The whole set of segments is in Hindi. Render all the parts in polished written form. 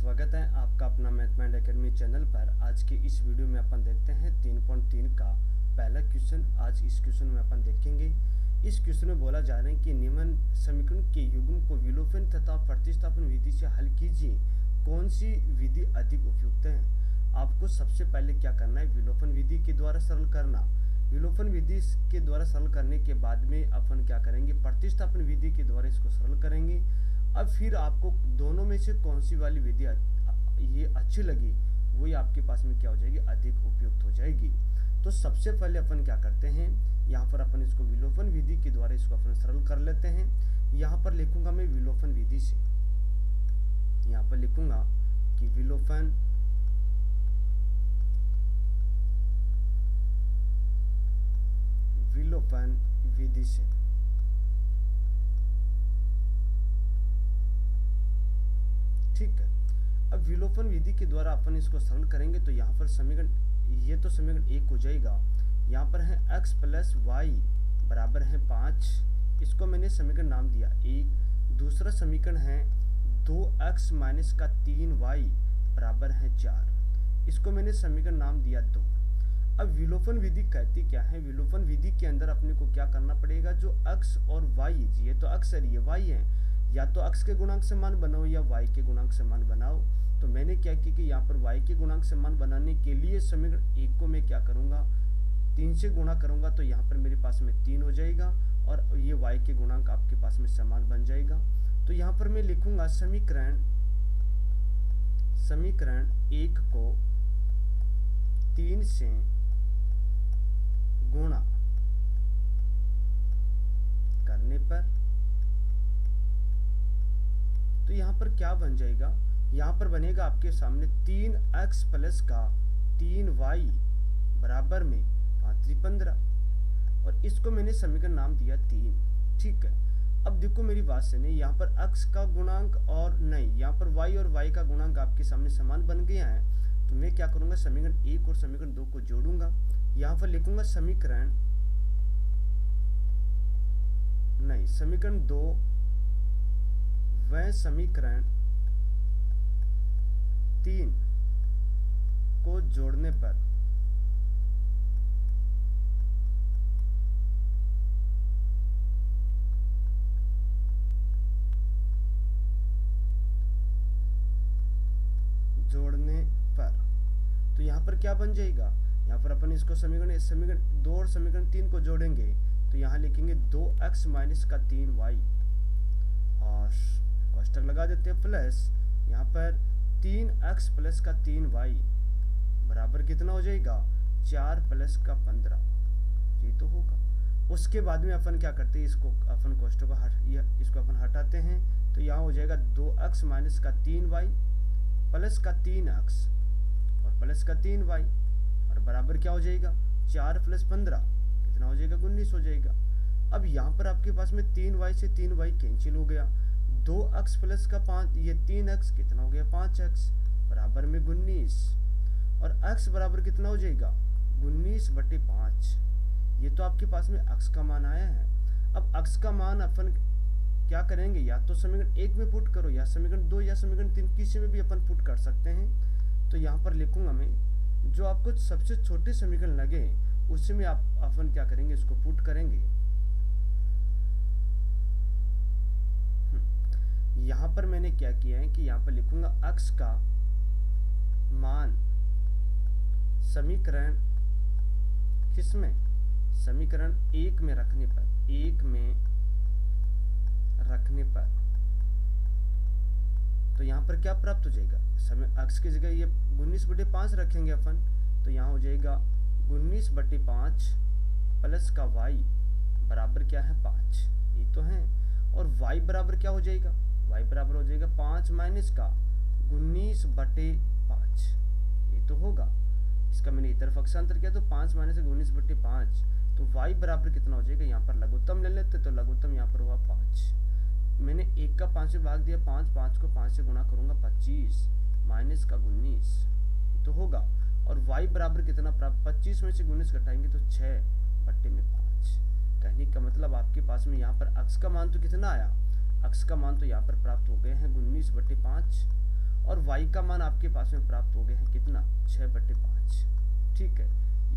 स्वागत है आपका अपना मैथमेटिक्स एकेडमी चैनल पर। आज के इस वीडियो में अपन देखते हैं 3.3 का पहला क्वेश्चन। आज इस क्वेश्चन में अपन देखेंगे, इस क्वेश्चन में बोला जा रहा है कि निम्न समीकरण के युग्म को विलोपन तथा प्रतिस्थापन विधि से हल कीजिए, कौन सी विधि अधिक उपयुक्त है। आपको सबसे पहले क्या करना है, विलोपन विधि के द्वारा सरल करना। विलोपन विधि के द्वारा सरल करने के बाद में अपन क्या करेंगे, प्रतिस्थापन विधि के द्वारा इसको सरल करेंगे। अब फिर आपको दोनों में से कौन सी वाली विधि ये अच्छी लगी, वही आपके पास में क्या हो जाएगी, अधिक उपयुक्त हो जाएगी। तो सबसे पहले अपन क्या करते हैं, यहाँ पर अपन इसको विलोपन विधि के द्वारा इसको अपन सरल कर लेते हैं। यहाँ पर लिखूंगा मैं विलोपन विधि से, यहाँ पर लिखूंगा कि विलोपन विधि से। ठीक है, अब विलोपन विधि के द्वारा अपन इसको सरल करेंगे तो यहाँ पर समीकरण, ये तो समीकरण 1 हो जाएगा। यहाँ पर है x प्लस वाई बराबर है 5, इसको मैंने समीकरण नाम दिया 1। दूसरा समीकरण है 2x माइनस का 3y बराबर है 4, इसको मैंने समीकरण नाम दिया 2। अब विलोपन विधि कहती क्या है, विलोपन विधि के अंदर अपने को क्या करना पड़ेगा, जो x और y, ये तो x है, ये y है, या तो x के गुणांक से मान बनाओ या y के गुणांक से मान बनाओ। तो मैंने क्या किया कि यहाँ पर y के गुणांक से मान बनाने के लिए समीकरण 1 को मैं क्या करूँगा, 3 से गुणा करूँगा, तो यहाँ पर मेरे पास में 3 हो जाएगा और ये y के गुणांक आपके पास में समान बन जाएगा। तो यहाँ पर मैं लिखूंगा समीकरण 1 को 3 से गुणा करने पर, तो यहाँ पर क्या बन जाएगा, यहाँ पर बनेगा आपके सामने 3x प्लस का 3y बराबर में 5×3 और इसको मैंने समीकरण नाम दिया 3। ठीक है, अब देखो मेरी बात से नहीं, यहाँ पर x का गुणांक और नहीं, यहाँ पर y और y का गुणांक आपके सामने समान बन गया है। तो मैं क्या करूँगा, समीकरण 1 और समीकरण 2 को जोड़ूंगा। यहाँ पर लिखूंगा समीकरण 2 व समीकरण 3 को जोड़ने पर तो यहाँ पर क्या बन जाएगा, यहाँ पर अपन इसको समीकरण 2 और समीकरण 3 को जोड़ेंगे तो यहाँ लिखेंगे 2x माइनस का 3y और कोष्टक लगा देते हैं प्लस यहाँ पर 3x प्लस का 3y बराबर कितना हो जाएगा, 4 प्लस का 15, ये तो होगा। उसके बाद में अपन क्या करते हैं, इसको अपन कोष्टक को इसको अपन हटाते हैं, तो यहाँ हो जाएगा 2x माइनस का 3y प्लस का 3x और प्लस का 3y और बराबर क्या हो जाएगा, 4 प्लस 15 कितना हो जाएगा, 19 हो जाएगा। अब यहाँ पर आपके पास में 3y से 3y कैंसिल हो गया, 2x प्लस का 5, ये 3x कितना हो गया, 5x बराबर में 19 और x बराबर कितना हो जाएगा, 19/5। ये तो आपके पास में x का मान आया है। अब x का मान अपन क्या करेंगे, या तो समीकरण 1 में पुट करो या समीकरण 2 या समीकरण 3, किसी में भी अपन पुट कर सकते हैं। तो यहाँ पर लिखूंगा मैं, जो आपको सबसे छोटे समीकरण लगे उसी में अपन क्या करेंगे, इसको पुट करेंगे। यहाँ पर मैंने क्या किया है कि यहाँ पर लिखूंगा x का मान समीकरण किसमें, समीकरण 1 में रखने पर, तो यहाँ पर क्या प्राप्त हो जाएगा, x की जगह ये 19/5 रखेंगे अपन, तो यहाँ हो जाएगा 19/5 प्लस का y बराबर क्या है, 5, ये तो है। और y बराबर क्या हो जाएगा, y बराबर हो जाएगा 5 माइनस का 19/5, ये तो होगा। इसका मैंने इधर पक्षांतर किया तो 5 माइनस 19/5, तो y बराबर कितना हो जाएगा, यहाँ पर लघुत्तम ले लेते, तो लघुत्तम यहाँ पर हुआ 5। मैंने 1 का 5 से भाग दिया, 5 को 5 से गुणा करूंगा 25 माइनस का 19, तो होगा। और y बराबर कितना प्राप्त, 25 में से 19 घटाएंगे तो 6/5। कहने का मतलब आपके पास में यहाँ पर x का मान तो कितना आया, x का मान तो यहाँ पर प्राप्त हो गए हैं 19/5 और y का मान आपके पास में प्राप्त हो गया है कितना, 6/5। ठीक है,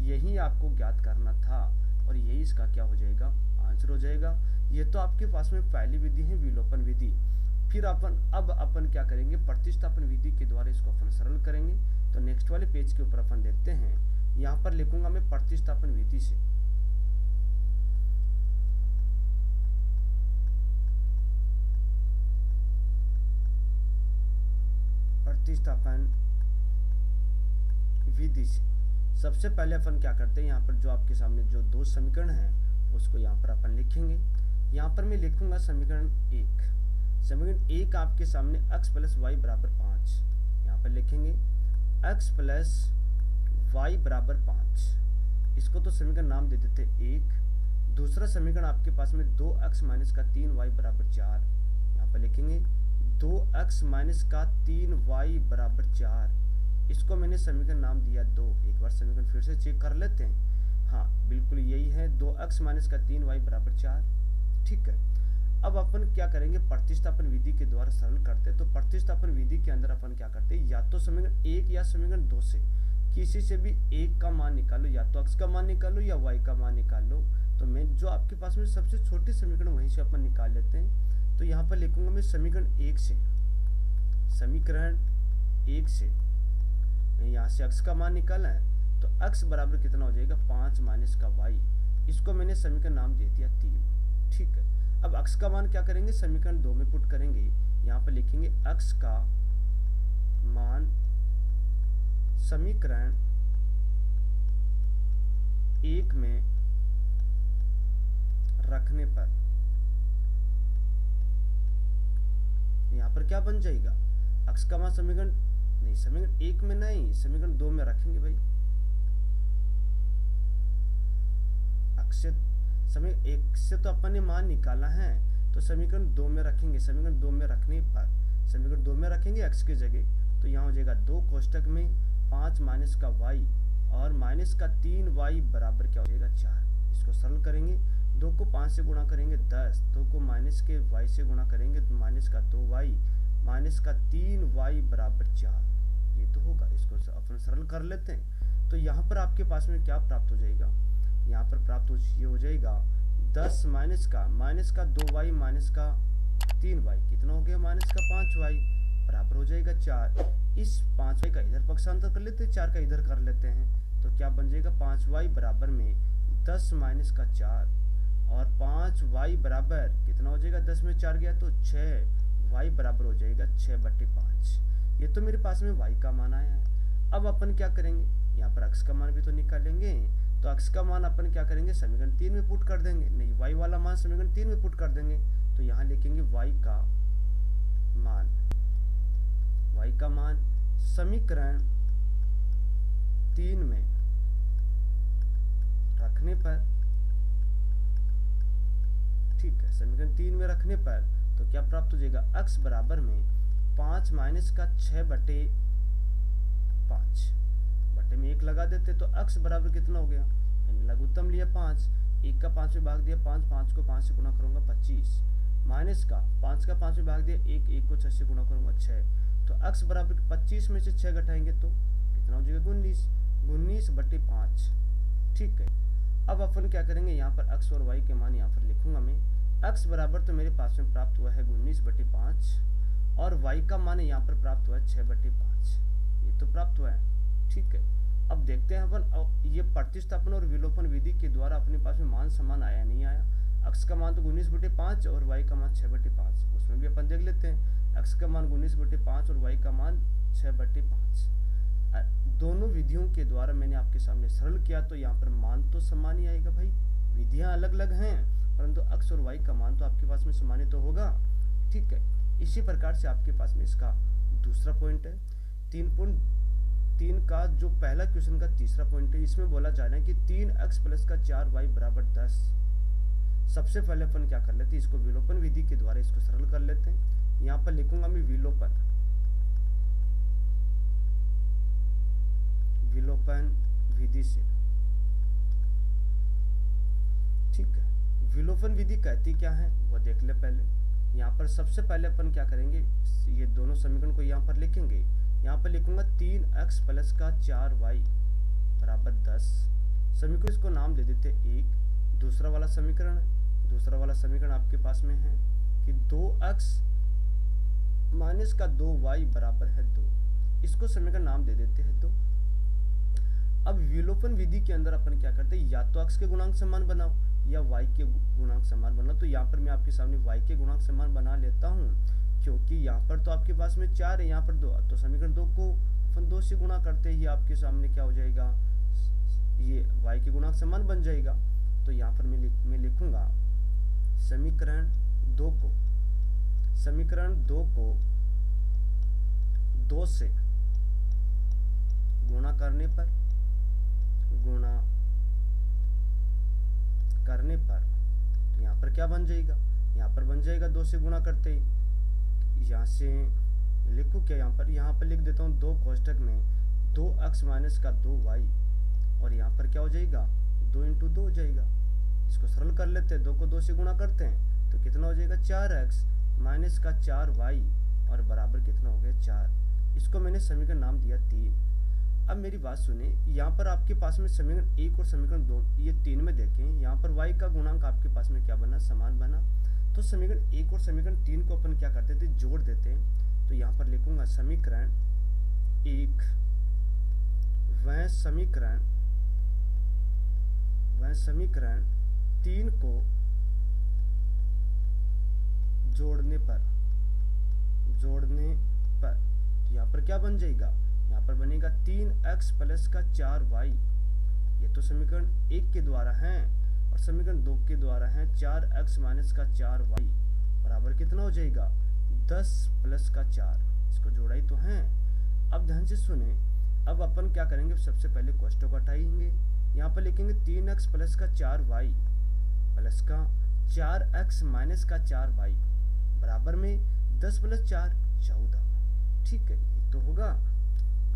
यही आपको ज्ञात करना था और यही इसका क्या हो जाएगा, आंसर हो जाएगा। ये तो आपके पास में पहली विधि है विलोपन विधि। फिर अब अपन क्या करेंगे, प्रतिस्थापन विधि के द्वारा इसको अपन सरल करेंगे। तो नेक्स्ट वाले पेज के ऊपर अपन देखते हैं, यहाँ पर लिखूंगा मैं प्रतिस्थापन विधि से। प्रतिस्थापन विधि से सबसे पहले अपन क्या करते हैं, यहाँ पर जो आपके सामने जो दो समीकरण हैं उसको यहाँ पर अपन लिखेंगे। यहाँ पर मैं लिखूंगा समीकरण 1। समीकरण 1 आपके सामने x प्लस वाई बराबर 5, यहाँ पर लिखेंगे x प्लस वाई बराबर 5। इसको तो समीकरण नाम दे देते 1। दूसरा समीकरण आपके पास में 2x माइनस का 3y बराबर 4, यहाँ पर लिखेंगे 2x माइनस का 3y बराबर 4। इसको मैंने समीकरण नाम दिया 2। एक बार समीकरण फिर से चेक कर लेते हैं। हाँ बिल्कुल यही है, 2x माइनस का 3y बराबर 4। ठीक है, अब अपन क्या करेंगे, प्रतिस्थापन विधि के द्वारा सरल करते हैं। तो प्रतिस्थापन विधि के अंदर अपन क्या करते हैं, या तो समीकरण 1 या समीकरण 2 से किसी से भी एक का मान निकालो, या तो x का मान निकालो या y का मान निकालो। तो मैं जो आपके पास में सबसे छोटे समीकरण वहीं से अपन निकाल लेते हैं। तो यहाँ पर लिखूंगा मैं समीकरण 1 से, समीकरण 1 से यहाँ से x का मान निकाला है तो x बराबर कितना हो जाएगा, 5 माइनस का y। इसको मैंने समीकरण नाम दे दिया 3। ठीक है, अब x का मान क्या करेंगे, समीकरण 2 में पुट करेंगे। यहाँ पर लिखेंगे x का मान समीकरण 1 में रखने पर यहाँ पर क्या बन जाएगा, x का मान समीकरण नहीं, समीकरण 1 में नहीं, समीकरण 2 में रखेंगे भाई। समीकरण 1 से तो अपन ने मान निकाला है, तो समीकरण 2 में रखेंगे। समीकरण 2 में रखने पर समीकरण 2 में रखेंगे x की जगह, तो यहाँ हो जाएगा 2 कोष्टक में 5 माइनस का y और माइनस का 3y बराबर क्या हो जाएगा, 4। इसको सरल करेंगे, 2 को 5 से गुणा करेंगे 10, 2 को माइनस के y से गुणा करेंगे माइनस का 2y माइनस का 3y बराबर 4। ये तो होगा, इसको अपन सरल कर लेते हैं। तो यहाँ पर आपके पास में क्या प्राप्त हो जाएगा, यहाँ पर प्राप्त ये हो जाएगा 10 माइनस का 2y माइनस का 3y कितना हो गया, माइनस का 5y बराबर हो जाएगा 4। इस 5y का इधर पक्षांतर कर लेते हैं, 4 का इधर कर लेते हैं, तो क्या बन जाएगा 5y बराबर में 10 माइनस का 4 और 5y बराबर कितना हो जाएगा, 10 में 4 गया तो 6y बराबर हो जाएगा 6/5। ये तो मेरे पास में y का मान आया है। अब अपन क्या करेंगे, यहाँ पर x का मान भी तो निकालेंगे। तो x का मान अपन क्या करेंगे, समीकरण 3 में पुट कर देंगे, नहीं y वाला मान समीकरण 3 में पुट कर देंगे। तो यहाँ लिखेंगे y का मान समीकरण 3 में रखने पर, ठीक है, समीकरण 3 में रखने पर तो क्या प्राप्त हो जाएगा, x बराबर में 5 माइनस का 6/5 बटे में 1 लगा देते, तो x बराबर कितना हो गया, मैंने लघुत्तम लिया 5, 1 का 5 में भाग दिया 5, 5 को 5 से गुणा करूंगा 25, माइनस का 5 का 5 में भाग दिया 1, 1 को 6 से गुणा करूंगा 6। तो x बराबर 25 में से 6 घटाएंगे तो कितना हो जाएगा, 19/5। ठीक है, अब अपन क्या करेंगे, यहाँ पर x और y के मान यहाँ पर लिखूंगा मैं। x बराबर तो मेरे पास में प्राप्त हुआ है 19/5 और y का मान यहाँ पर प्राप्त हुआ है 6/5। ये तो प्राप्त हुआ है। ठीक है, अब देखते हैं अपन ये प्रतिस्थापन और विलोपन विधि के द्वारा अपने पास में मान समान आया नहीं आया। x का मान तो 19/5 और y का मान 6/5, उसमें भी अपन देख लेते हैं। x का मान 19/5 और y का मान 6/5। दोनों विधियों के द्वारा मैंने आपके सामने सरल किया, तो यहाँ पर मान तो समान ही आएगा भाई। विधियां अलग अलग हैं परंतु x और y का मान तो आपके पास में समान ही तो होगा। ठीक है, इसी प्रकार से आपके पास में इसका दूसरा पॉइंट है 3.3 का जो पहला क्वेश्चन का तीसरा पॉइंट है। इसमें बोला जा रहा है कि 3x प्लस का 4y बराबर 10। सबसे पहले अपन क्या कर लेते हैं, इसको विलोपन विधि के द्वारा इसको सरल कर लेते हैं। यहाँ पर लिखूंगा मैं विलोपन विधि से। ठीक है, विलोपन विधि कहती क्या है वो देख ले पहले। यहाँ पर सबसे पहले अपन क्या करेंगे, ये दोनों समीकरण को यहाँ पर लिखेंगे। यहाँ पर लिखूंगा 3x प्लस का 4y बराबर 10। समीकरण इसको नाम दे देते 1। दूसरा वाला समीकरण आपके पास में है कि 2x माइनस का 2y बराबर है 2। इसको समीकरण नाम दे देते हैं 2। अब विलोपन विधि के अंदर अपन क्या करते हैं, या तो x के गुणांक समान बनाओ या y के गुणांक समान बनाओ। तो यहाँ पर मैं आपके सामने y के गुणांक समान बना लेता हूँ, क्योंकि यहाँ पर तो आपके पास में 4 है, यहाँ पर 2, तो समीकरण 2 को अपन 2 से गुणा करते ही आपके सामने क्या हो जाएगा, ये y के गुणांक समान बन जाएगा। तो यहाँ पर मैं लिखूंगा समीकरण 2 को 2 से गुणा करने पर तो यहाँ पर क्या बन जाएगा, यहाँ पर बन जाएगा 2 से गुणा करते ही। यहाँ से लिखूँ क्या, यहाँ पर लिख देता हूँ 2 कोष्टक में 2x माइनस का 2y, और यहाँ पर क्या हो जाएगा 2 इंटू 2 हो जाएगा। इसको सरल कर लेते हैं, 2 को 2 से गुणा करते हैं तो कितना हो जाएगा 4x माइनस का 4y और बराबर कितना हो गया 4। इसको मैंने समीकरण नाम दिया 3। अब मेरी बात सुने, यहाँ पर आपके पास में समीकरण 1 और समीकरण 2 ये 3 में देखें, यहाँ पर y का गुणांक आपके पास में क्या बना, समान बना। तो समीकरण 1 और समीकरण 3 को अपन क्या करते थे, जोड़ देते हैं। तो यहाँ पर लिखूंगा समीकरण 1 वह समीकरण 3 को जोड़ने पर तो यहाँ पर क्या बन जाएगा, यहाँ पर बनेगा 3x प्लस का 4y। ये तो समीकरण 1 के द्वारा है, और समीकरण 2 के द्वारा है 4x माइनस का 4y बराबर कितना हो जाएगा 10 प्लस का 4। इसको जोड़ा ही तो है। अब ध्यान से सुने, अब अपन क्या करेंगे, सबसे पहले कोष्टक हटाएंगे। यहाँ पर लिखेंगे 3x प्लस का 4y प्लस का 4x माइनस का 4y बराबर में 10 प्लस 4 14। ठीक है, ये तो होगा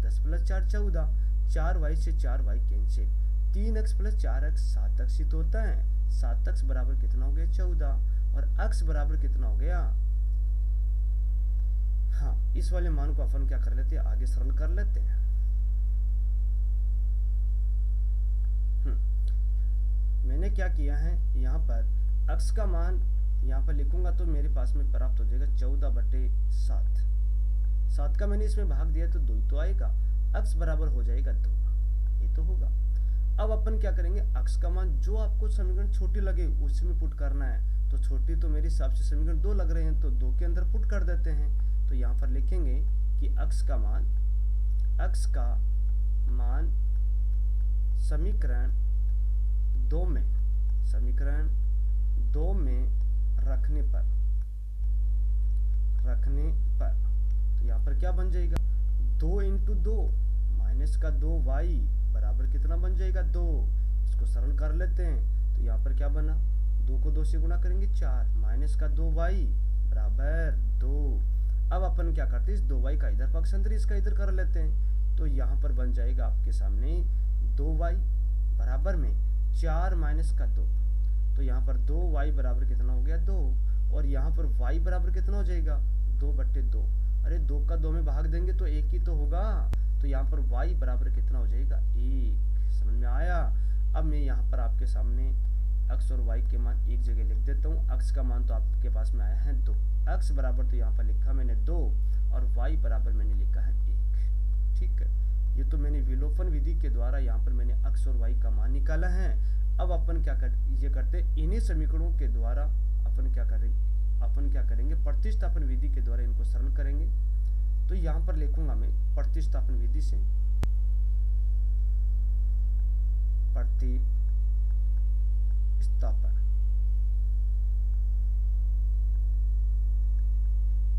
10 प्लस 4 14, 4y से 4y cancel, 3x plus 4x 7x ही तो होता है। 7x बराबर कितना हो गया 14, और x बराबर कितना हो गया, हाँ इस वाले मान को अपन क्या कर लेते हैं, आगे सरल कर लेते हैं। मैंने क्या किया है, यहाँ पर x का मान यहाँ पर लिखूंगा तो मेरे पास में प्राप्त हो जाएगा 14/7। 7 का मैंने इसमें भाग दिया तो 2 ही तो आएगा, x बराबर हो जाएगा 2, ये तो होगा। अब अपन क्या करेंगे, x का मान जो आपको समीकरण छोटी लगे उसी में पुट करना है। तो छोटी तो मेरे हिसाब से समीकरण 2 लग रहे हैं, तो 2 के अंदर पुट कर देते हैं। तो यहाँ पर लिखेंगे कि x का मान समीकरण 2 में रखने पर तो यहाँ पर क्या बन जाएगा 2 इंटू 2 माइनस का 2y बराबर कितना बन जाएगा 2। इसको सरल कर लेते हैं। तो यहाँ पर क्या बना, 2 को 2 से गुणा करेंगे 4 माइनस का 2y बराबर 2। अब अपन क्या करते हैं, इस 2y का इधर पक्षांतर इसका इधर कर लेते हैं। तो यहाँ पर बन जाएगा आपके सामने 2y बराबर में 4 माइनस का 2। तो यहाँ पर 2y बराबर कितना हो गया 2, और यहाँ पर y बराबर कितना हो जाएगा 2/2। अरे 2 का 2 में भाग देंगे तो 1 ही तो होगा। तो यहाँ पर y बराबर कितना हो जाएगा 1। समझ में आया। अब मैं यहाँ पर आपके सामने x और y के मान एक जगह लिख देता हूँ। x का मान तो आपके पास में आया है 2, x बराबर तो यहाँ पर लिखा मैंने 2, और y बराबर मैंने लिखा है 1। ठीक है, ये तो मैंने विलोपन विधि के द्वारा यहाँ पर मैंने x और y का मान निकाला है। अब अपन ये करते इन्हीं समीकरणों के द्वारा अपन क्या करेंगे प्रतिस्थापन विधि के द्वारा इनको सरल करेंगे। तो यहाँ पर लिखूंगा मैं प्रतिस्थापन विधि से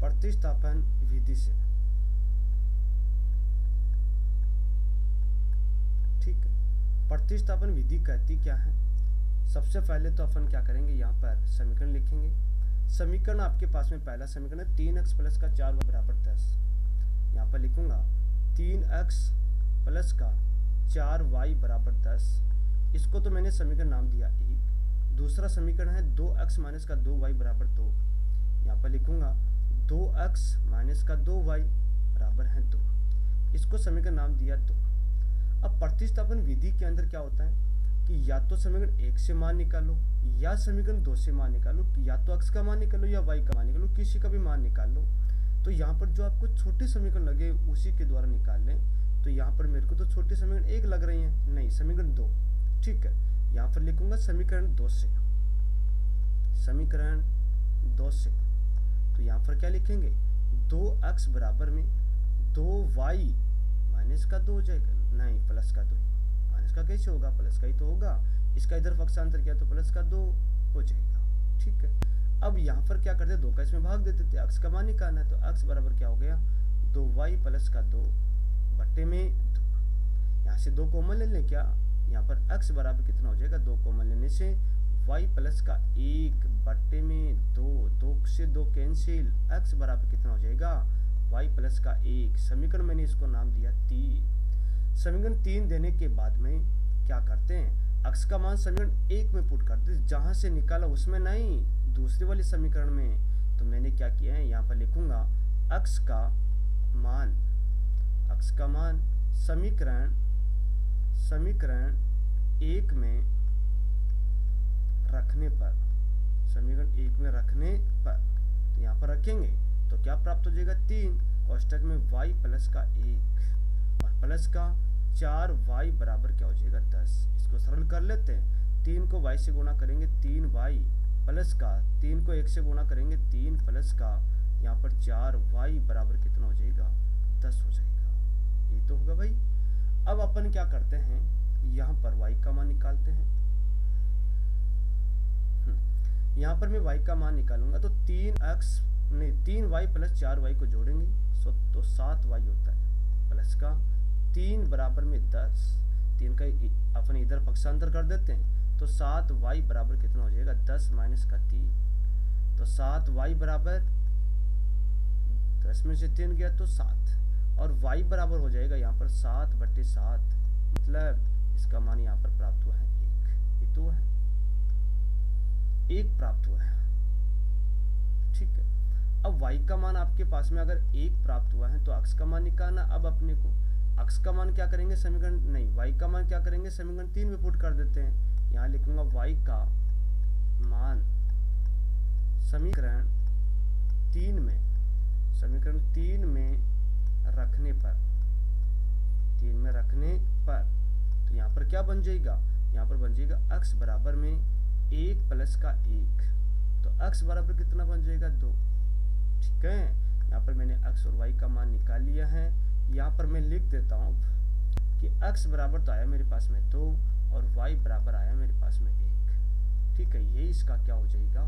प्रतिस्थापन विधि से। ठीक है, प्रतिस्थापन विधि कहती क्या है, सबसे पहले तो अपन क्या करेंगे, यहाँ पर समीकरण लिखेंगे। समीकरण आपके पास में पहला समीकरण है 3x प्लस का 4y बराबर 10। यहाँ पर लिखूंगा 3x प्लस का 4y बराबर 10। इसको तो मैंने समीकरण नाम दिया 1। दूसरा समीकरण है 2x माइनस का 2y बराबर 2। यहाँ पर लिखूंगा 2x माइनस का 2y बराबर है 2। इसको समीकरण नाम दिया 2। अब प्रतिस्थापन विधि के अंदर क्या होता है कि या तो समीकरण 1 से मान निकालो या समीकरण 2 से मान निकालो, या तो x का मान निकालो या y का मान निकालो, किसी का भी मान निकाल लो। तो यहाँ पर जो आपको छोटे समीकरण लगे उसी के द्वारा निकाल लें। तो यहाँ पर मेरे को तो छोटे समीकरण 1 लग रही हैं, नहीं समीकरण 2। ठीक है, यहाँ पर लिखूंगा समीकरण 2 से, समीकरण 2 से। तो यहाँ पर क्या लिखेंगे 2x बराबर में 2y माइनस का 2 हो जाएगा, नहीं प्लस का 2, माइनस का कैसे होगा, प्लस का ही तो होगा। इसका इधर पक्षांतर किया तो प्लस का 2 हो जाएगा। ठीक है, अब यहाँ पर क्या करते 2 का इसमें भाग देते थे, x का मान निकालना है। तो x बराबर क्या हो गया 2y प्लस का 2 बट्टे में 2। यहाँ से 2 कॉमन ले लें क्या, यहाँ पर x बराबर कितना हो जाएगा 2 कॉमन लेने से y प्लस का 1 बट्टे में 2, 2 से 2 कैंसिल, x बराबर कितना हो जाएगा y प्लस का 1। समीकरण मैंने इसको नाम दिया 3। समीकरण 3 देने के बाद में क्या करते हैं, x का मान समीकरण 1 में पुट करते हैं, जहां से निकाला उसमें नहीं, दूसरे वाले समीकरण में। तो मैंने क्या किया है, यहाँ पर लिखूंगा x का मान समीकरण 1 में रखने पर, समीकरण 1 में रखने पर तो यहाँ पर रखेंगे तो क्या प्राप्त हो जाएगा 3, कोष्टक में y प्लस का 1 और प्लस का 4y बराबर क्या हो जाएगा 10। इसको सरल कर लेते हैं, 3 को y से गुणा करेंगे 3y प्लस का, 3 को 1 से गुणा करेंगे 3 प्लस का, यहाँ पर 4y बराबर कितना हो जाएगा 10 हो जाएगा। ये तो होगा भाई। अब अपन क्या करते हैं, यहाँ पर y का मान निकालते हैं। यहाँ पर मैं y का मान निकालूंगा तो 3y प्लस 4y को जोड़ेंगे तो 7y होता है, प्लस का 3 बराबर में 10, 3 का अपन इधर पक्षांतर कर देते हैं तो 7y बराबर कितना हो जाएगा 10 माइनस का 3। तो 7y बराबर 10 में से 3 गया तो 7 और y बराबर हो जाएगा यहाँ पर 7/7, मतलब इसका मान यहाँ पर प्राप्त हुआ है 1। ये तो है 1 प्राप्त हुआ है। ठीक है, अब y का मान आपके पास में अगर 1 प्राप्त हुआ है तो x का मान निकालना। अब अपने को x का मान क्या करेंगे, समीकरण नहीं y का मान क्या करेंगे समीकरण 3 में पुट कर देते हैं। यहाँ लिखूंगा y का मान समीकरण 3 में रखने पर तो यहाँ पर क्या बन जाएगा, यहाँ पर बन जाएगा x बराबर में 1 प्लस का 1, तो x बराबर कितना बन जाएगा 2। ठीक है, यहाँ पर मैंने x और y का मान निकाल लिया है। यहाँ पर मैं लिख देता हूँ कि x बराबर तो आया मेरे पास में 2 और y बराबर आया मेरे पास में 1। ठीक है, ये इसका क्या हो जाएगा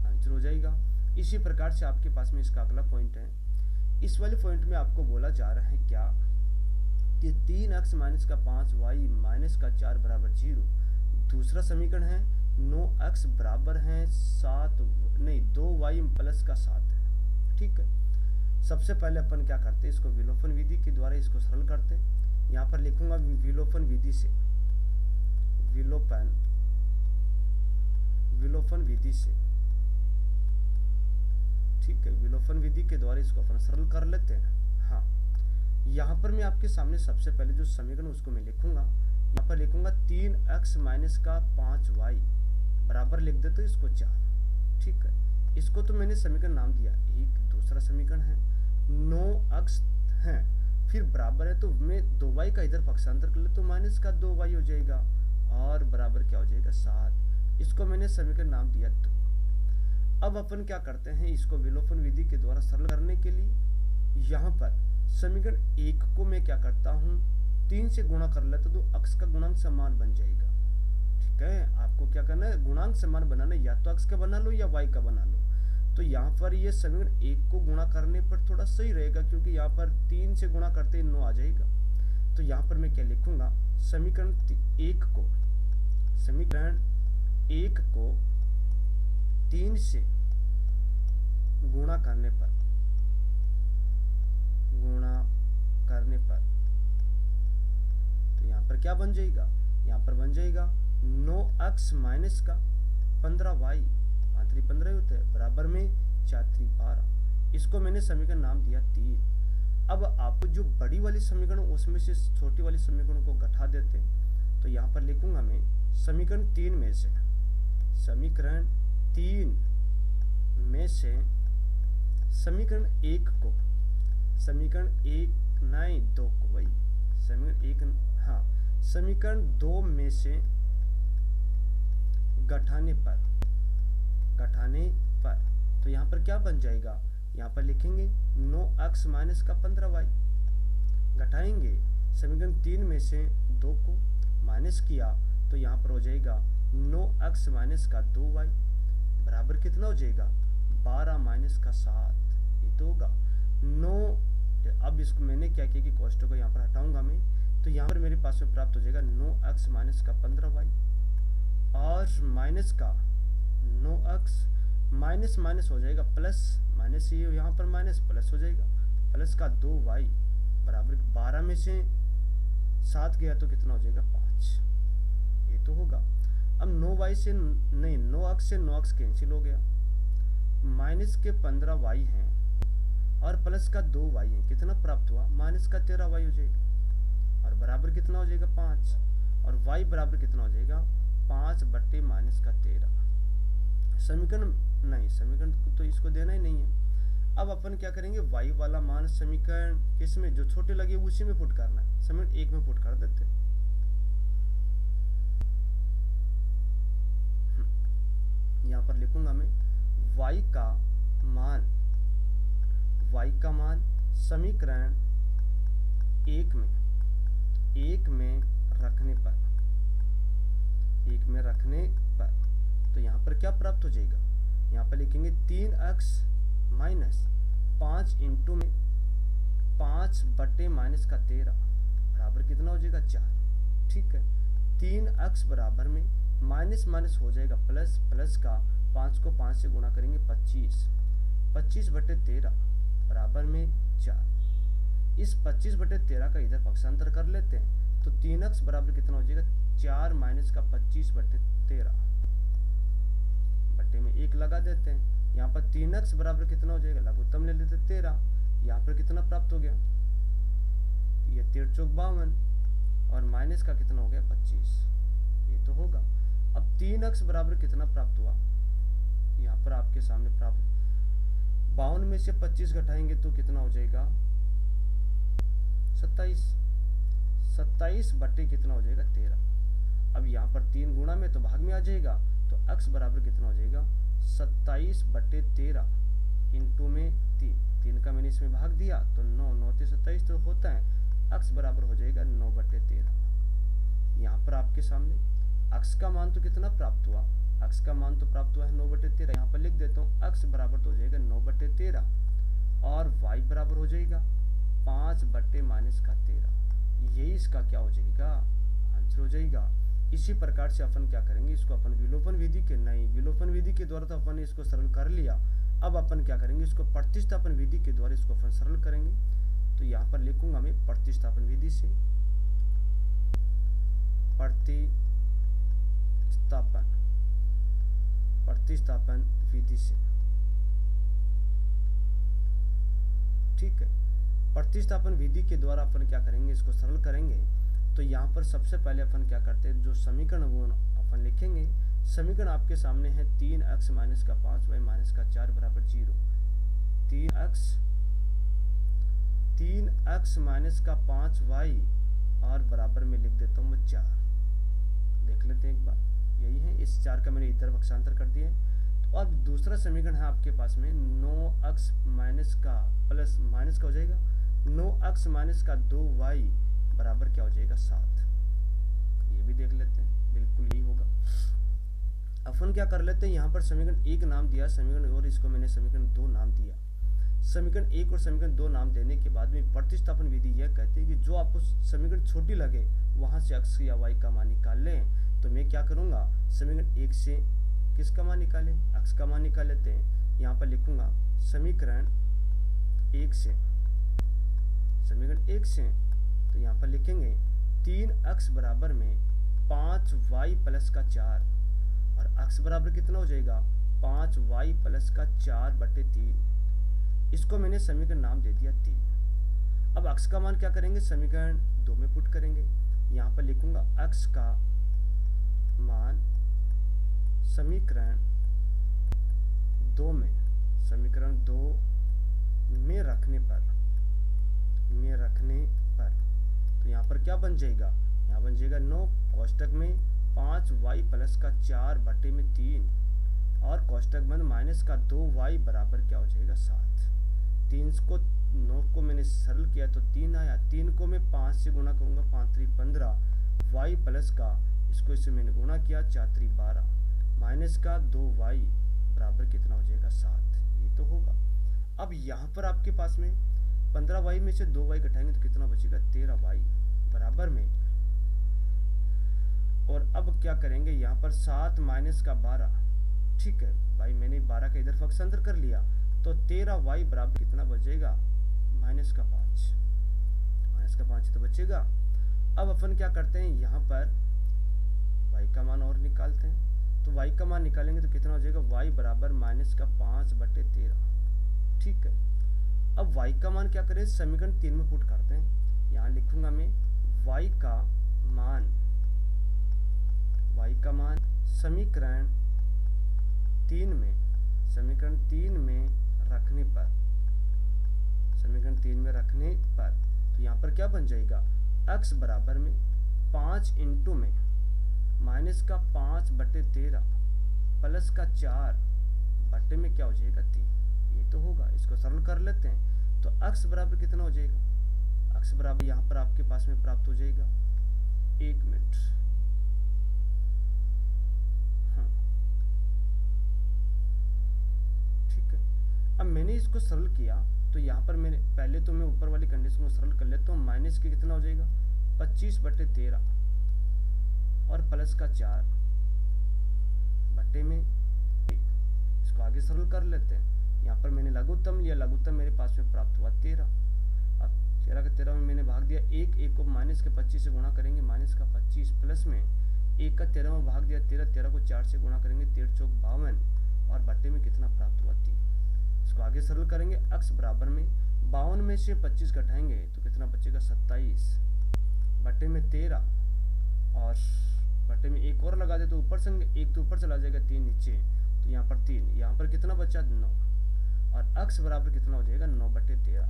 आंसर हो जाएगा। इसी प्रकार से आपके पास में इसका अगला पॉइंट है। इस वाले पॉइंट में आपको बोला जा रहा है क्या कि 3x माइनस का 5y माइनस का 4 बराबर 0। दूसरा समीकरण है 9x बराबर है 2y प्लस का 7 है। ठीक है, सबसे पहले अपन क्या करते हैं, इसको विलोपन विधि के द्वारा इसको सरल करते हैं। यहाँ पर लिखूंगा विलोपन विधि से, विलोपन विधि से। ठीक है, विलोपन विधि के द्वारा इसको अपन सरल कर लेते हैं। हाँ, यहाँ पर मैं आपके सामने सबसे पहले जो समीकरण उसको मैं लिखूंगा, यहाँ पर लिखूंगा 3x माइनस का 5y बराबर लिख देते इसको 4। ठीक है, इसको तो मैंने समीकरण नाम दिया 1। दूसरा समीकरण है 9x है, फिर बराबर है तो मैं 2y का इधर पक्षांतर कर ले तो माइनस का 2y हो जाएगा और बराबर क्या हो जाएगा 7। इसको मैंने समीकरण नाम दिया 2। अब अपन क्या करते हैं, इसको विलोपन विधि के द्वारा सरल करने के लिए यहाँ पर समीकरण 1 को मैं क्या करता हूँ 3 से गुणा कर लेता तो x का गुणांक समान बन जाएगा। ठीक है, आपको क्या करना है, गुणांक समान बनाना, या तो x का बना लो या y का बना लो। तो यहाँ पर ये समीकरण 1 को गुणा करने पर थोड़ा सही रहेगा, क्योंकि यहाँ पर 3 से गुणा करते 9 आ जाएगा। तो यहाँ पर मैं क्या लिखूंगा, समीकरण 1 को 3 से गुणा करने पर तो यहाँ पर क्या बन जाएगा, यहाँ पर बन जाएगा 9x माइनस का 15y, 15 होता है बराबर में 4 3 12, इसको मैंने समीकरण नाम दिया 3। अब आपको जो बड़ी वाली समीकरण उसमें से छोटी वाली समीकरण को घटा देते हैं, तो यहाँ पर लिखूंगा मैं समीकरण 3 में से, समीकरण 3 में से समीकरण 1 को, समीकरण 1 नहीं 2 को, वही समीकरण 1, हाँ समीकरण 2 में से घटाने पर तो यहाँ पर क्या बन जाएगा, यहाँ पर लिखेंगे 9x माइनस का 15y, घटाएंगे समीकरण 3 में से 2 को माइनस किया तो यहाँ पर हो जाएगा 9x माइनस का 2y बराबर कितना हो जाएगा 12 माइनस का 7, ये तो होगा 9। अब इसको मैंने क्या किया कि कोष्टक को यहाँ पर हटाऊंगा मैं, तो यहाँ पर मेरे पास में प्राप्त हो जाएगा 9x माइनस का 15y और माइनस का 9x माइनस माइनस हो जाएगा प्लस, माइनस ये यहाँ पर माइनस प्लस हो जाएगा, प्लस का 2y बराबर 12 में से 7 गया तो कितना हो जाएगा 5, ये तो होगा। अब 9y से नहीं 9x से 9x कैंसिल हो गया, माइनस के 15y हैं और प्लस का 2y है, कितना प्राप्त हुआ माइनस का 13y हो जाएगा और बराबर कितना हो जाएगा 5, और y बराबर कितना हो जाएगा 5 बट्टे माइनस का 13। समीकरण नहीं, समीकरण तो इसको देना ही नहीं है। अब अपन क्या करेंगे y वाला मान समीकरण किसमें जो छोटे लगे उसी में पुट करना है, समीकरण 1 में पुट कर देते हैं। यहाँ पर लिखूंगा मैं y का मान समीकरण 1 में रखने पर तो यहाँ पर क्या प्राप्त हो जाएगा, यहाँ पर लिखेंगे 3x माइनस 5 इंटू में 5 बटे माइनस का 13 बराबर कितना हो जाएगा 4। ठीक है, 3x बराबर में माइनस माइनस हो जाएगा प्लस, प्लस का 5 को 5 से गुणा करेंगे 25 बटे 13 बराबर में 4। इस 25 बटे 13 का इधर पक्षांतर कर लेते हैं तो 3x बराबर कितना हो जाएगा 4 माइनस का 25 बटे 13 बटे में 1 लगा देते हैं। यहाँ पर 3x बराबर कितना हो जाएगा, लघुत्तम ले लेते 13, यहाँ पर कितना प्राप्त हो गया, ये 13 चौक 52 और माइनस का कितना हो गया 25, ये तो होगा। अब 3x बराबर कितना प्राप्त हुआ, यहाँ पर आपके सामने प्राप्त 52 में से 25 घटाएंगे तो कितना हो जाएगा 27 बटे कितना हो जाएगा 13। अब यहाँ पर 3 गुणा में तो भाग में आ जाएगा तो x बराबर कितना हो जाएगा 27 बटे 13 इंटू में 3 का मैंने इसमें भाग दिया तो 9 27 तो होता है, x बराबर हो जाएगा 9 बटे 13। यहाँ पर आपके सामने x का मान तो कितना प्राप्त हुआ, x का मान तो प्राप्त हुआ है 9 बटे 13। यहाँ पर लिख देता हूँ x बराबर तो हो जाएगा 9 बटे 13 और y बराबर हो जाएगा 5 बटे माइनस का 13। यही इसका क्या हो जाएगा आंसर हो जाएगा। इसी प्रकार से अपन क्या करेंगे, इसको अपन विलोपन विधि के द्वारा तो अपन इसको सरल कर लिया। अब अपन क्या करेंगे, इसको प्रतिस्थापन विधि के द्वारा इसको अपन सरल करेंगे। तो यहाँ पर लिखूंगा मैं प्रतिस्थापन विधि से, प्रतिस्थापन विधि से। ठीक है, प्रतिस्थापन विधि के द्वारा अपन क्या करेंगे, इसको सरल करेंगे। तो यहाँ पर सबसे पहले अपन क्या करते हैं, जो समीकरण वो अपन लिखेंगे। समीकरण आपके सामने है 3x माइनस का 5y माइनस का 4 बराबर 0। 3x माइनस का 5y और बराबर में लिख देता हूँ मैं 4। देख लेते हैं एक बार, यही है, इस 4 का मैंने इधर पक्षांतर कर दिया। तो अब दूसरा समीकरण है आपके पास में 9x माइनस का प्लस माइनस का हो जाएगा 9x माइनस का 2y बराबर क्या हो जाएगा 7। ये भी देख लेते हैं, बिल्कुल यही होगा। अपन क्या कर लेते हैं, यहाँ पर समीकरण 1 नाम दिया समीकरण, और इसको मैंने समीकरण 2 नाम दिया। समीकरण 1 और समीकरण 2 नाम देने के बाद में प्रतिस्थापन विधि यह कहती है कि जो आपको समीकरण छोटी लगे वहां से x या y का मान निकाल लें। तो मैं क्या करूंगा, समीकरण 1 से किसका मान निकालें, x का मान निकाल लेते हैं। यहाँ पर लिखूंगा समीकरण 1 से, समीकरण 1 से तो यहाँ पर लिखेंगे 3x बराबर में 5y प्लस का 4 और x बराबर कितना हो जाएगा 5y प्लस का 4/3, इसको मैंने समीकरण नाम दे दिया 3। अब x का मान क्या करेंगे, समीकरण 2 में पुट करेंगे। यहाँ पर लिखूंगा x का मान समीकरण 2 में, समीकरण 2 में रखने पर तो यहाँ पर क्या बन जाएगा, यहाँ बन जाएगा 9 कोष्टक में 5y प्लस का 4/3 और कोष्टक बंद माइनस का 2y बराबर क्या हो जाएगा 7। 3 को 9 को मैंने सरल किया तो 3 आया, 3 को मैं 5 से गुणा करूंगा, 5 3 15, y प्लस का इसको इससे मैंने गुणा किया 4 3 12 माइनस का 2y बराबर कितना हो जाएगा 7। ये तो होगा। अब यहाँ पर आपके पास में 15y में से 2y घटाएंगे तो कितना बचेगा 13y बराबर में, और अब क्या करेंगे यहाँ पर 7 माइनस का 12, ठीक है भाई मैंने 12 का इधर पक्षांतर कर लिया तो 13y बराबर कितना बचेगा माइनस का 5 तो बचेगा। अब अपन क्या करते हैं, यहाँ पर y का मान और निकालते हैं, तो y का मान निकालेंगे तो कितना हो जाएगा y बराबर माइनस का 5/13, ठीक है। अब y का मान क्या करें, समीकरण 3 में पुट करते हैं। यहाँ लिखूंगा मैं y का मान समीकरण 3 में रखने पर तो यहाँ पर क्या बन जाएगा, x बराबर में 5 इंटू में माइनस का 5/13 प्लस का 4 बट्टे में क्या हो जाएगा 3। ये तो होगा, इसको सरल कर लेते हैं तो x बराबर कितना हो जाएगा, x बराबर यहाँ पर आपके पास में प्राप्त हो जाएगा, 1 मिनट, हाँ ठीक है। अब मैंने इसको सरल किया तो यहाँ पर मैंने पहले तो मैं ऊपर वाली कंडीशन को सरल कर लेता हूँ, माइनस के कितना हो जाएगा 25/13 और प्लस का 4 बट्टे में, इसको आगे सरल कर लेते हैं। यहाँ पर मैंने लघुत्तम लिया, लघुत्तम मेरे पास में प्राप्त हुआ 13। अब 13 का 13 में मैंने भाग दिया, 1 को माइनस के 25 से गुणा करेंगे, माइनस का 25 प्लस में 1 का 13 में भाग दिया 13, 13 को 4 से गुणा करेंगे 13 चौक 52 और बट्टे में कितना प्राप्त हुआ 3। इसको आगे सरल करेंगे, x बराबर में 52 में से 25 घटाएंगे तो कितना बचेगा 27 बट्टे में 13 और बट्टे में 1 और लगा दे तो ऊपर से 1 तो ऊपर चला जाएगा 3 नीचे, तो यहाँ पर 3, यहाँ पर कितना बचा 9 और x बराबर कितना हो जाएगा 9/13।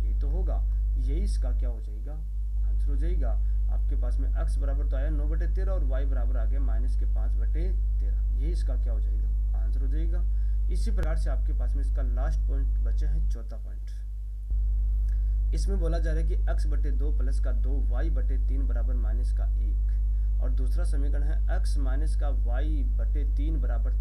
ये तो होगा, यही इसका क्या हो जाएगा आंसर हो जाएगा। आपके पास में x बराबर तो आया 9/13 और y बराबर आ गया माइनस के 5/13, यही इसका क्या हो जाएगा आंसर हो जाएगा। इसी प्रकार से आपके पास में इसका लास्ट पॉइंट बचा है, चौथा पॉइंट। इसमें बोला जा रहा है कि x/2 प्लस का 2y/3 बराबर माइनस का 1 और दूसरा समीकरण है x माइनस का y/3 बराबर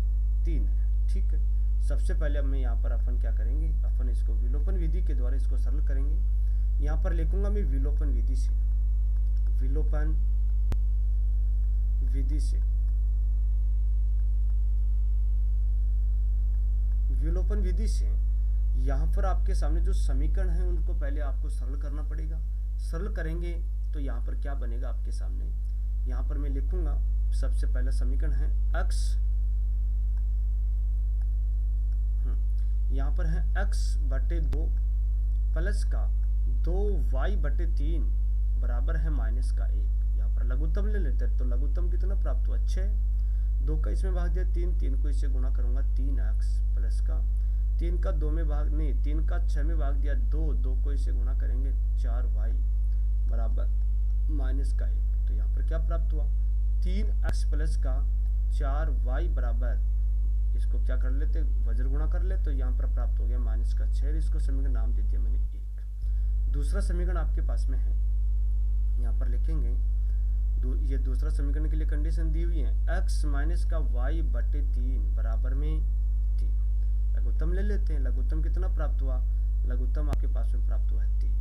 3 है, ठीक है। सबसे पहले अब मैं यहाँ पर अपन क्या करेंगे, अपन इसको विलोपन विधि के द्वारा इसको सरल करेंगे। यहाँ पर लिखूंगा मैं विलोपन विधि से, विलोपन विधि से यहाँ पर आपके सामने जो समीकरण है उनको पहले आपको सरल करना पड़ेगा। सरल करेंगे तो यहाँ पर क्या बनेगा आपके सामने, यहाँ पर मैं लिखूंगा सबसे पहला समीकरण है x, यहाँ पर है x/2 प्लस का 2y/3 बराबर है माइनस का 1। यहाँ पर लघुत्तम ले लेते हैं तो लघुत्तम कितना प्राप्त हुआ 6, 2 का इसमें भाग दिया 3 को इससे गुणा करूंगा 3x प्लस का 3 का 2 में भाग नहीं 3 का 6 में भाग दिया 2 को इससे गुणा करेंगे 4y बराबर माइनस का 1। तो यहाँ पर क्या प्राप्त हुआ 3x प्लस का 4y बराबर, इसको क्या कर लेते वज्र गुणा कर ले तो यहाँ पर प्राप्त हो गया माइनस का 6, इसको समीकरण नाम दे दिया मैंने 1। दूसरा समीकरण आपके पास में है, यहाँ पर लिखेंगे ये दूसरा समीकरण के लिए कंडीशन दी हुई है x माइनस का y/3 बराबर में 3। लघुत्तम ले लेते हैं, लघुत्तम कितना प्राप्त हुआ, लघुत्तम आपके पास में प्राप्त हुआ है 3,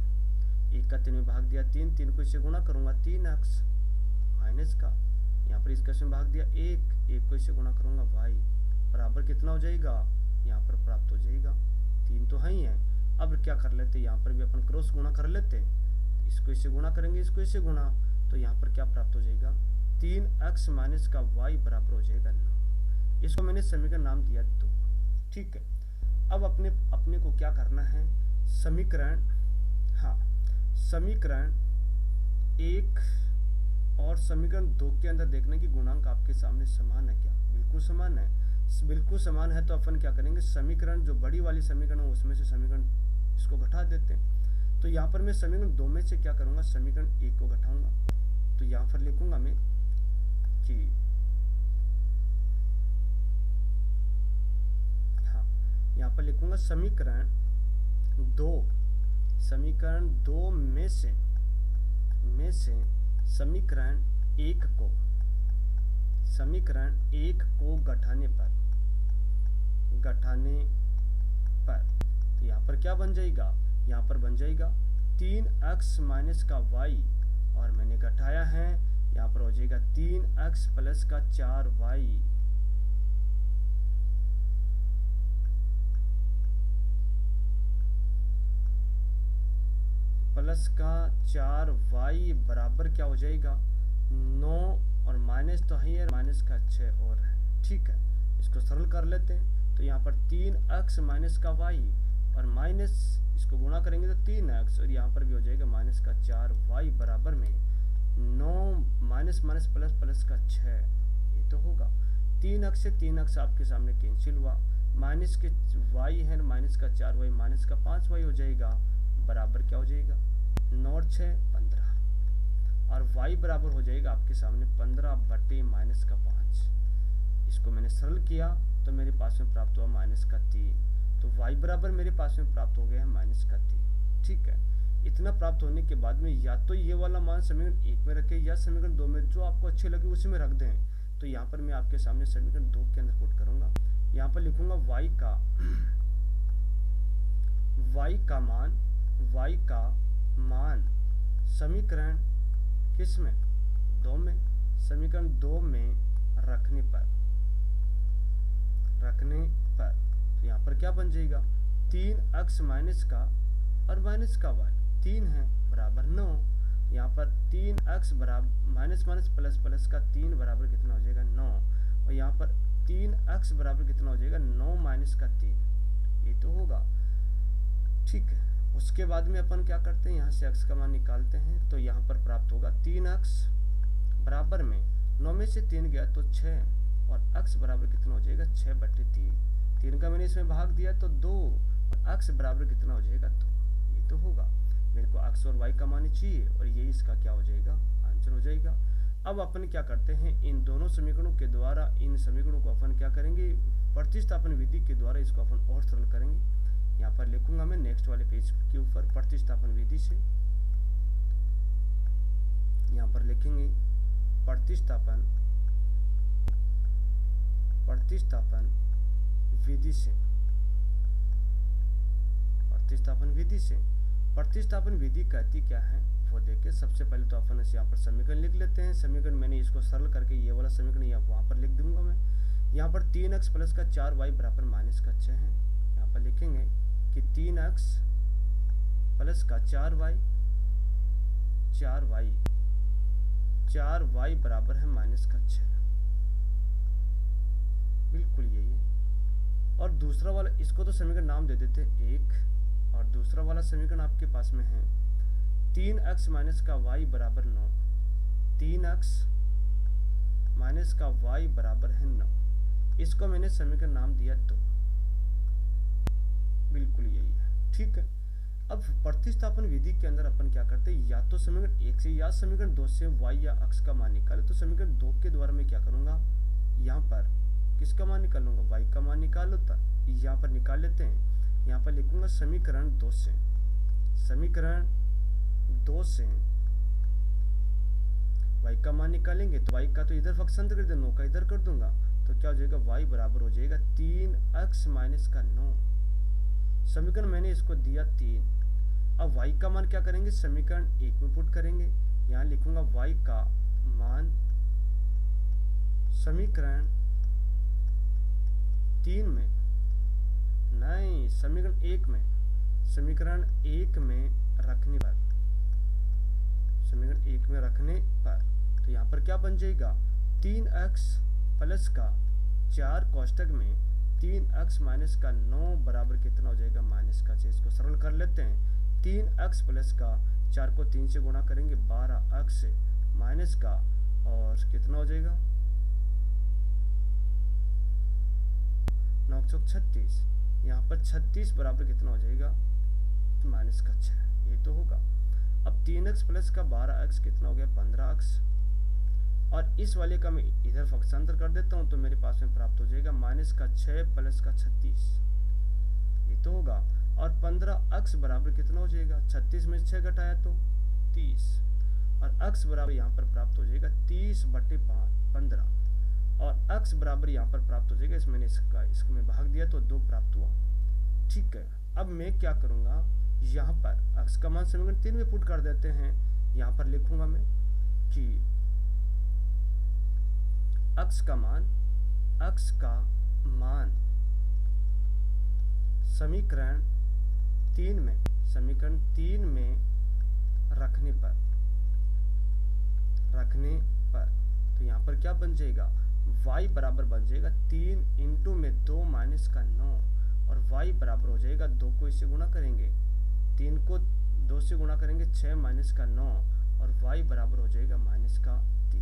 1 का 3 में भाग दिया 3 को इससे गुणा करूंगा 3x माइनस का, यहाँ पर इसका इसमें भाग दिया 1 को इससे गुणा करूंगा y बराबर कितना हो जाएगा, यहाँ पर प्राप्त हो जाएगा 3 तो है ही है। अब क्या कर लेते, यहाँ पर भी अपन क्रॉस गुणा कर लेते, इसको इससे गुणा करेंगे इसको इससे गुणा, तो यहाँ पर क्या प्राप्त हो जाएगा 3x माइनस का y बराबर हो जाएगा 9। इसको मैंने समीकरण नाम दिया 2। ठीक है, अब अपने को क्या करना है, समीकरण, हाँ, समीकरण 1 और समीकरण 2 के अंदर देखने की गुणांक आपके सामने समान है क्या, बिल्कुल समान है। बिल्कुल समान है तो अपन क्या करेंगे, समीकरण जो बड़ी वाली समीकरण है उसमें से समीकरण इसको घटा देते हैं। तो यहाँ पर मैं समीकरण 2 में से क्या करूँगा, समीकरण 1 को घटाऊंगा। तो यहाँ पर लिखूंगा मैं कि हाँ, यहाँ पर लिखूंगा समीकरण 2 में से समीकरण 1 को घटाने पर तो यहाँ पर क्या बन जाएगा, यहाँ पर बन जाएगा 3x माइनस का y, और मैंने घटाया है, यहाँ पर हो जाएगा 3x प्लस का 4y। प्लस का 4y बराबर क्या हो जाएगा 9, और माइनस तो है, माइनस का 6 और है। ठीक है, इसको सरल कर लेते हैं। तो यहाँ पर 3x माइनस का y और माइनस इसको गुणा करेंगे तो 3x, और यहाँ पर भी हो जाएगा माइनस का 4y बराबर में 9 माइनस माइनस प्लस प्लस का 6। ये तो होगा 3x से 3x आपके सामने कैंसिल हुआ, माइनस के y है माइनस का 4y, माइनस का 5y हो जाएगा, बराबर क्या हो जाएगा 9 और 6 15, और y बराबर हो जाएगा आपके सामने 15 बटे माइनस का 5। इसको मैंने सरल किया तो मेरे पास में प्राप्त हुआ माइनस का 3। तो y बराबर मेरे पास में प्राप्त हो गया है माइनस का 3। ठीक है, इतना प्राप्त होने के बाद में या तो ये वाला मान समीकरण 1 में रखें या समीकरण 2 में, जो आपको अच्छे लगे उसी में रख दें। तो यहाँ पर मैं आपके सामने समीकरण 2 के अंदर पुट करूंगा। यहाँ पर लिखूंगा y का मान समीकरण किस में, 2 में, समीकरण 2 में रखने पर तो यहाँ पर क्या बन जाएगा 3x माइनस का और माइनस का y 3 है बराबर 9। यहाँ पर 3x बराबर माइनस माइनस प्लस प्लस का 3 बराबर कितना हो जाएगा 9, और यहाँ पर 3x बराबर कितना हो जाएगा 9 माइनस का 3। ये तो होगा। ठीक है, उसके बाद में अपन क्या करते हैं, यहाँ से x का मान निकालते हैं। तो यहाँ पर प्राप्त होगा 3x बराबर में 9 में से 3 गया तो 6, और x बराबर कितना हो जाएगा 6 बटे 3 का मैंने इसमें भाग दिया तो 2, और x बराबर कितना हो जाएगा 2। ये तो होगा, मेरे को x और y का मान चाहिए, और ये इसका क्या हो जाएगा आंसर हो जाएगा। अब अपन क्या करते हैं, इन दोनों समीकरणों के द्वारा इन समीकरणों को अपन क्या करेंगे, प्रतिस्थापन विधि के द्वारा इसको अपन और सरल करेंगे। यहाँ पर लिखूंगा मैं नेक्स्ट वाले पेज के ऊपर प्रतिस्थापन विधि से, यहाँ पर लिखेंगे प्रतिस्थापन प्रतिस्थापन विधि कहती क्या है वो देखें। सबसे पहले तो अपन यहाँ पर समीकरण लिख लेते हैं। समीकरण मैंने इसको सरल करके ये वाला समीकरण या वहाँ पर लिख दूंगा मैं। यहाँ पर 3x प्लस का 4y बराबर माइनस का 6 है। यहाँ पर लिखेंगे कि 3x प्लस का 4y बराबर है माइनस का 6। बिल्कुल यही है। और दूसरा वाला, इसको तो समीकरण नाम दे देते 1, और दूसरा वाला समीकरण आपके पास में है 3x माइनस का y बराबर 9। 3x माइनस का y बराबर है 9। इसको मैंने समीकरण नाम दिया 2। बिल्कुल यही है। ठीक है, अब प्रतिस्थापन विधि के अंदर अपन क्या करते हैं, या तो समीकरण 1 से या समीकरण 2 से y या x का मान निकाले। तो समीकरण 2 के द्वारा मैं क्या करूंगा, यहाँ पर किसका मान निकालूंगा, y का मान निकाल लो। यहाँ पर निकाल लेते हैं। यहाँ पर लिखूंगा समीकरण 2 से y का मान निकालेंगे। तो y का तो इधर फंक्शन कर दे, 9 का इधर कर दूंगा। तो क्या हो जाएगा, y बराबर हो जाएगा 3x माइनस का 9। समीकरण मैंने इसको दिया 3। अब y का मान क्या करेंगे, समीकरण 1 में पुट करेंगे। यहाँ लिखूंगा y का मान समीकरण 3 में, नहीं समीकरण 1 में, समीकरण 1 में रखने पर, समीकरण 1 में रखने पर। तो यहाँ पर क्या बन जाएगा, 3x प्लस का 4 कोष्टक में 3x माइनस का 9 बराबर कितना हो जाएगा, माइनस का 6। इसको सरल कर लेते हैं। 3x प्लस का 4 को 3 से गुणा करेंगे 12x माइनस का, और कितना हो जाएगा 9 चौक 36। यहाँ पर 36 बराबर कितना हो जाएगा, माइनस का 6। ये तो होगा। अब 3x प्लस का 12x कितना हो गया, 15x। और इस वाले का मैं इधर पक्षांतर कर देता हूँ तो मेरे पास में प्राप्त हो जाएगा माइनस का 6 प्लस का 36। ये तो होगा। और 15x बराबर कितना हो जाएगा, 36 में 6 घटाया तो 30, और x बराबर यहाँ पर प्राप्त हो जाएगा 30/15, और x बराबर यहाँ पर प्राप्त हो जाएगा, इसमें मैंने इसको में भाग दिया तो 2 प्राप्त हुआ। ठीक है, अब मैं क्या करूँगा, यहाँ पर x का मान समीकरण 3 में पुट कर देते हैं। यहाँ पर लिखूंगा मैं कि x का मान समीकरण 3 में रखने पर तो यहाँ पर क्या बन जाएगा, y बराबर बन जाएगा 3 इंटू में 2 माइनस का 9, और y बराबर हो जाएगा 2 को इससे गुणा करेंगे, 3 को 2 से गुणा करेंगे 6 माइनस का 9, और y बराबर हो जाएगा माइनस का 3।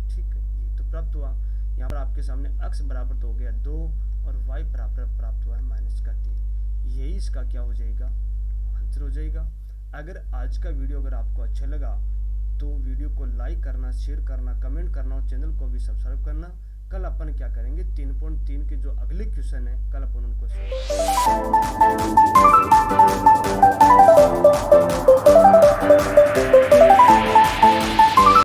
ठीक है, ये तो प्राप्त हुआ। यहाँ पर आपके सामने x बराबर तो हो गया 2 और y बराबर प्राप्त हुआ है माइनस का 3। यही इसका क्या हो जाएगा, आंसर हो जाएगा। अगर आज का वीडियो अगर आपको अच्छा लगा तो वीडियो को लाइक करना, शेयर करना, कमेंट करना, और चैनल को भी सब्सक्राइब करना। कल अपन क्या करेंगे, 3.3 के जो अगले क्वेश्चन है कल अपन उनको